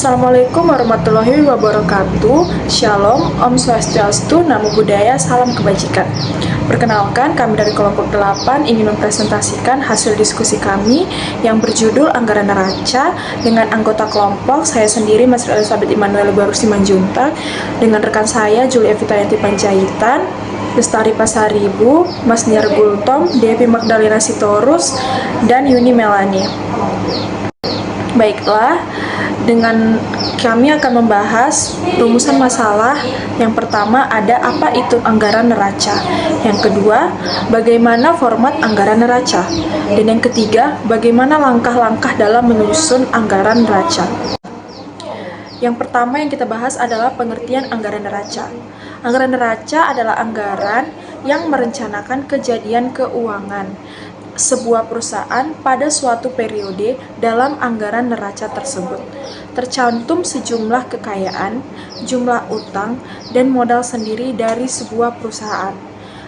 Assalamualaikum warahmatullahi wabarakatuh. Shalom, Om Swastiastu, Namo Buddhaya, Salam Kebajikan. Perkenalkan, kami dari kelompok 8 ingin mempresentasikan hasil diskusi kami yang berjudul Anggaran Neraca dengan anggota kelompok saya sendiri, Mas Elizabeth Immanuel Baru Simanjuntak, dengan rekan saya, Julia Vitayanti Panjaitan, Lestari Pasaribu, Mas Niar Gultom, Devi Magdalena Sitorus, dan Yuni Melani. Baiklah, dengan kami akan membahas rumusan masalah. Yang pertama ada apa itu anggaran neraca. Yang kedua, bagaimana format anggaran neraca. Dan yang ketiga, bagaimana langkah-langkah dalam menyusun anggaran neraca. Yang pertama yang kita bahas adalah pengertian anggaran neraca. Anggaran neraca adalah anggaran yang merencanakan kejadian keuangan sebuah perusahaan pada suatu periode. Dalam anggaran neraca tersebut tercantum sejumlah kekayaan, jumlah utang, dan modal sendiri dari sebuah perusahaan.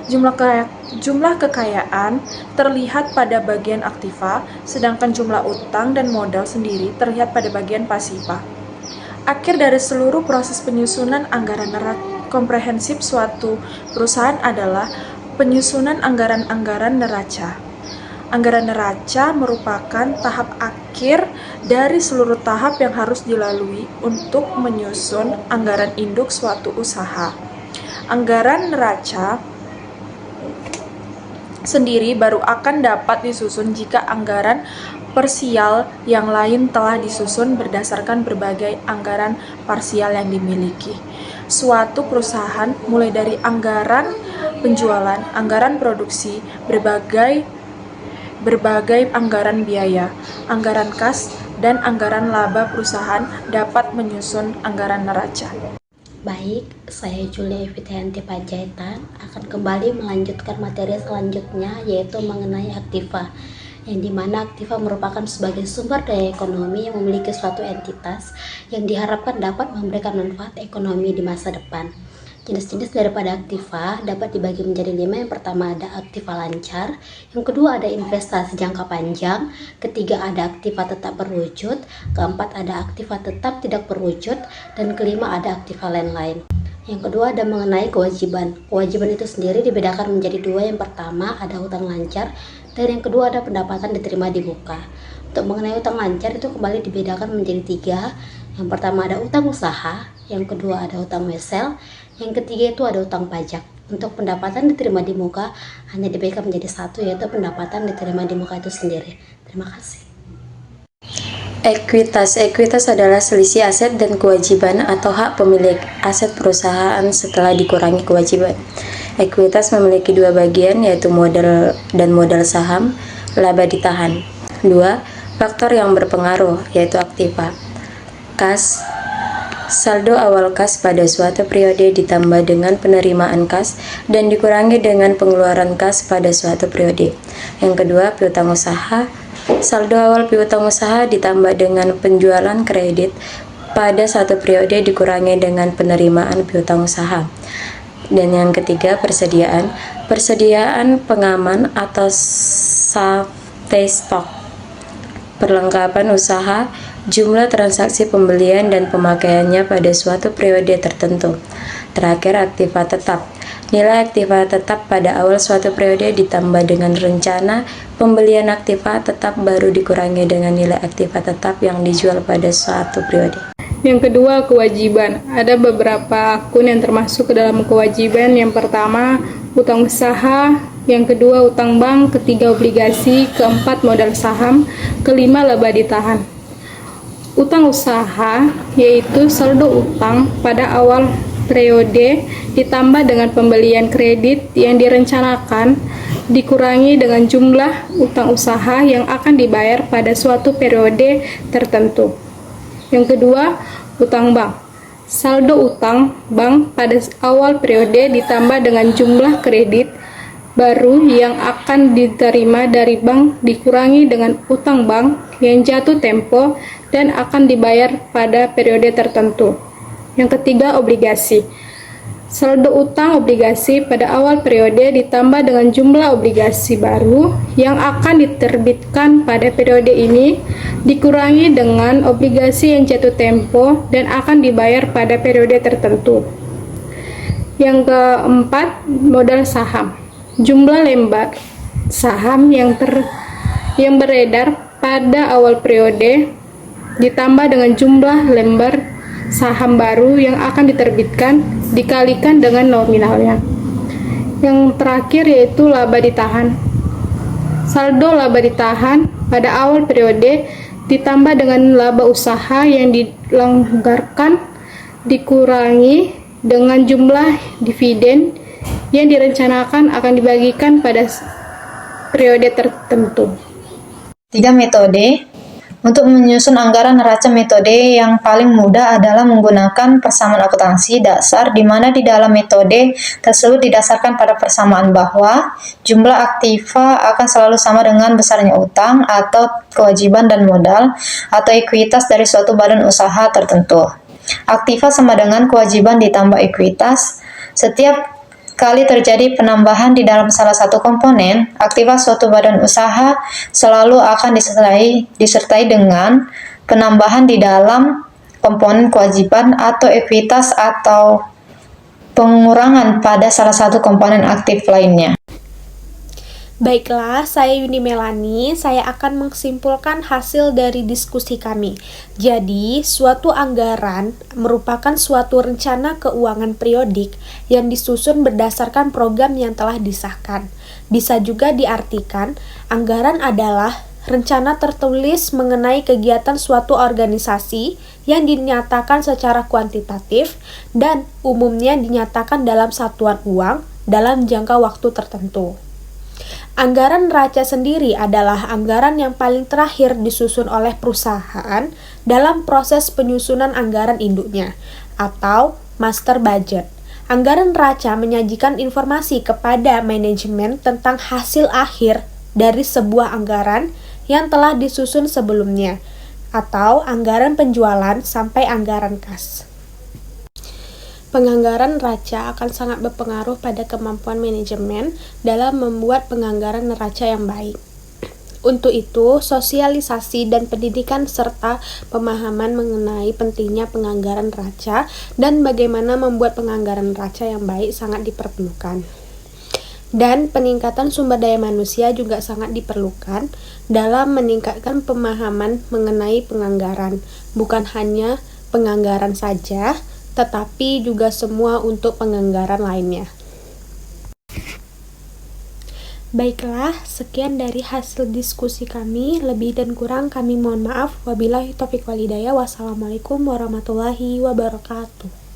Jumlah kekayaan terlihat pada bagian aktiva, sedangkan jumlah utang dan modal sendiri terlihat pada bagian pasifa. Akhir dari seluruh proses penyusunan anggaran komprehensif suatu perusahaan adalah penyusunan anggaran neraca. Anggaran neraca merupakan tahap akhir dari seluruh tahap yang harus dilalui untuk menyusun anggaran induk suatu usaha. Anggaran neraca sendiri baru akan dapat disusun jika anggaran parsial yang lain telah disusun berdasarkan berbagai anggaran parsial yang dimiliki suatu perusahaan, mulai dari anggaran penjualan, anggaran produksi, berbagai anggaran biaya, anggaran kas, dan anggaran laba perusahaan dapat menyusun anggaran neraca. Baik, saya Julia Vitayanti Panjaitan akan kembali melanjutkan materi selanjutnya, yaitu mengenai aktiva, yang dimana aktiva merupakan sebagai sumber daya ekonomi yang memiliki suatu entitas yang diharapkan dapat memberikan manfaat ekonomi di masa depan. Jenis-jenis daripada aktiva dapat dibagi menjadi 5. Yang pertama ada aktiva lancar, yang kedua ada investasi jangka panjang, ketiga ada aktiva tetap berwujud, keempat ada aktiva tetap tidak berwujud, dan kelima ada aktiva lain-lain. Yang kedua ada mengenai kewajiban. Kewajiban itu sendiri dibedakan menjadi 2. Yang pertama ada hutang lancar, dan yang kedua ada pendapatan diterima di muka. Untuk mengenai hutang lancar itu kembali dibedakan menjadi 3. Yang pertama ada hutang usaha, yang kedua ada hutang wesel, yang ketiga itu ada hutang pajak. Untuk pendapatan diterima di muka hanya dibedakan menjadi 1, yaitu pendapatan diterima di muka itu sendiri. Terima kasih. Ekuitas adalah selisih aset dan kewajiban atau hak pemilik aset perusahaan setelah dikurangi kewajiban. Ekuitas memiliki 2 bagian, yaitu modal dan modal saham. Laba ditahan. 2. Faktor yang berpengaruh, yaitu aktiva. Kas, saldo awal kas pada suatu periode ditambah dengan penerimaan kas dan dikurangi dengan pengeluaran kas pada suatu periode. Yang kedua, piutang usaha. Saldo awal piutang usaha ditambah dengan penjualan kredit pada satu periode dikurangi dengan penerimaan piutang usaha. Dan yang ketiga, persediaan. Persediaan pengaman atau safety stock. Perlengkapan usaha, jumlah transaksi pembelian dan pemakaiannya pada suatu periode tertentu. Terakhir, aktiva tetap. Nilai aktiva tetap pada awal suatu periode ditambah dengan rencana pembelian aktiva tetap baru dikurangi dengan nilai aktiva tetap yang dijual pada suatu periode. Yang kedua, kewajiban. Ada beberapa akun yang termasuk ke dalam kewajiban. Yang pertama, utang usaha, yang kedua utang bank, ketiga obligasi, keempat modal saham, kelima laba ditahan. Utang usaha yaitu saldo utang pada awal periode ditambah dengan pembelian kredit yang direncanakan dikurangi dengan jumlah utang usaha yang akan dibayar pada suatu periode tertentu. Yang kedua, utang bank. Saldo utang bank pada awal periode ditambah dengan jumlah kredit baru yang akan diterima dari bank dikurangi dengan utang bank yang jatuh tempo dan akan dibayar pada periode tertentu. Yang ketiga, obligasi. Saldo utang obligasi pada awal periode ditambah dengan jumlah obligasi baru yang akan diterbitkan pada periode ini dikurangi dengan obligasi yang jatuh tempo dan akan dibayar pada periode tertentu. Yang keempat, modal saham. Jumlah lembar saham yang beredar pada awal periode ditambah dengan jumlah lembar saham baru yang akan diterbitkan dikalikan dengan nominalnya. Yang terakhir yaitu laba ditahan. Saldo laba ditahan pada awal periode ditambah dengan laba usaha yang dilanggarkan dikurangi dengan jumlah dividen yang direncanakan akan dibagikan pada periode tertentu. 3 metode. Untuk menyusun anggaran neraca, metode yang paling mudah adalah menggunakan persamaan akuntansi dasar, di mana di dalam metode tersebut didasarkan pada persamaan bahwa jumlah aktiva akan selalu sama dengan besarnya utang atau kewajiban dan modal atau ekuitas dari suatu badan usaha tertentu. Aktiva sama dengan kewajiban ditambah ekuitas. Setiap kali terjadi penambahan di dalam salah satu komponen, aktiva suatu badan usaha selalu akan disertai dengan penambahan di dalam komponen kewajiban atau ekuitas atau pengurangan pada salah satu komponen aktif lainnya. Baiklah, saya Yuni Melani, saya akan menyimpulkan hasil dari diskusi kami. Jadi, suatu anggaran merupakan suatu rencana keuangan periodik yang disusun berdasarkan program yang telah disahkan. Bisa juga diartikan, anggaran adalah rencana tertulis mengenai kegiatan suatu organisasi yang dinyatakan secara kuantitatif dan umumnya dinyatakan dalam satuan uang dalam jangka waktu tertentu. Anggaran neraca sendiri adalah anggaran yang paling terakhir disusun oleh perusahaan dalam proses penyusunan anggaran induknya atau master budget. Anggaran neraca menyajikan informasi kepada manajemen tentang hasil akhir dari sebuah anggaran yang telah disusun sebelumnya atau anggaran penjualan sampai anggaran kas. Penganggaran neraca akan sangat berpengaruh pada kemampuan manajemen dalam membuat penganggaran neraca yang baik. Untuk itu, sosialisasi dan pendidikan serta pemahaman mengenai pentingnya penganggaran neraca dan bagaimana membuat penganggaran neraca yang baik sangat diperlukan. Dan peningkatan sumber daya manusia juga sangat diperlukan dalam meningkatkan pemahaman mengenai penganggaran, bukan hanya penganggaran saja, tetapi juga semua untuk penganggaran lainnya. Baiklah, sekian dari hasil diskusi kami. Lebih dan kurang kami mohon maaf. Wabillahi taufiq wal hidayah. Wassalamualaikum warahmatullahi wabarakatuh.